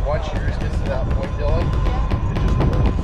once yours gets to that point, Dylan, it just rolls.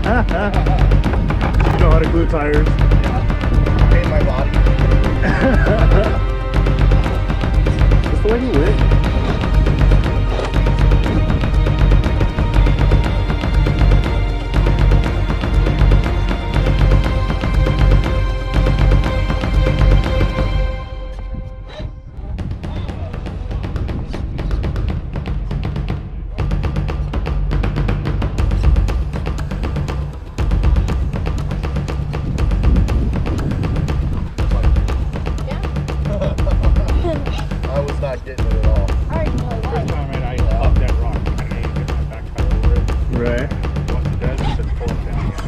You know how to glue tires. Yeah. Pain my body. That's the way you live. Not getting it at all. First time I popped that rock, I need to get my back tire over it. Right. Once it does, it just pulls it down again.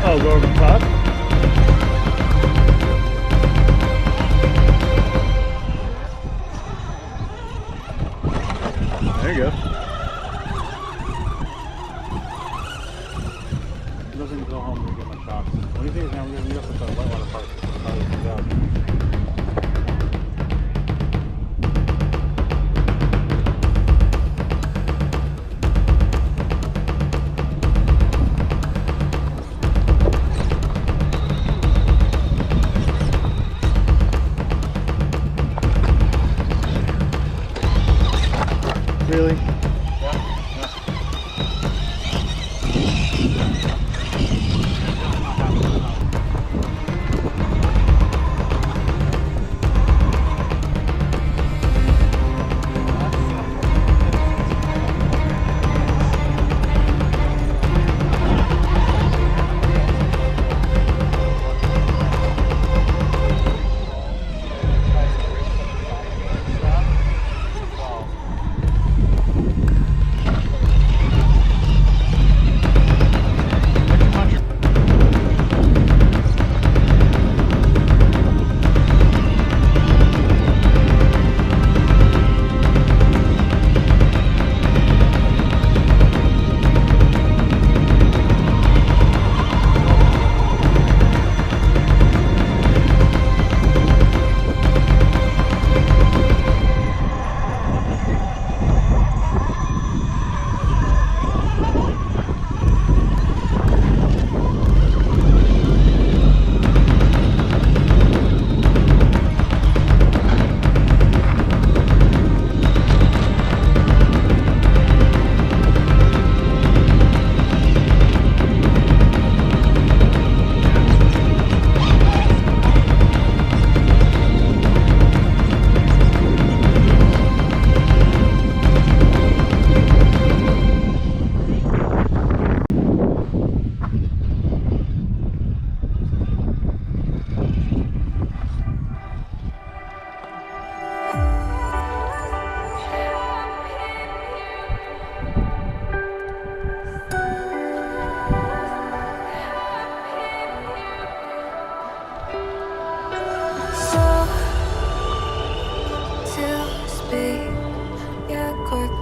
Oh, go over the top? There you go. It doesn't go home when we get my shocks. The only thing is now we're going to meet up with the white water park. Really?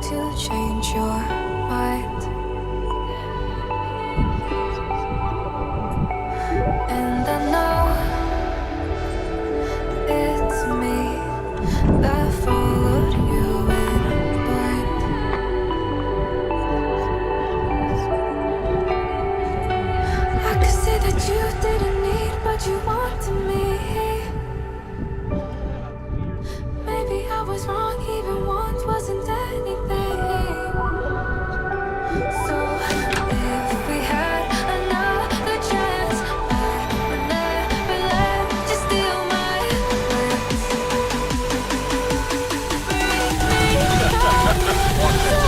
to change your mind. And I know it's me that followed you in blind. I could say that you didn't need, but you wanted me. Maybe I was wrong, even once wasn't anything. So if we had another chance, I would never let you steal my glance. Break me apart, so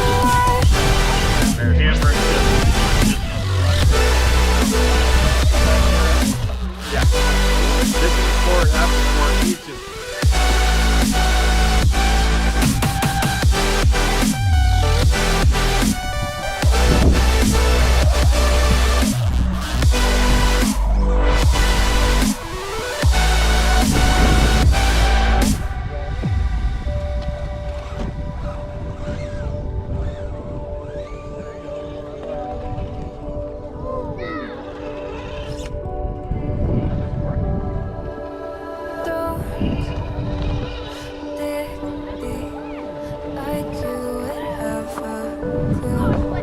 This is sport, that's sport. He's just. don't think like you would have a clue.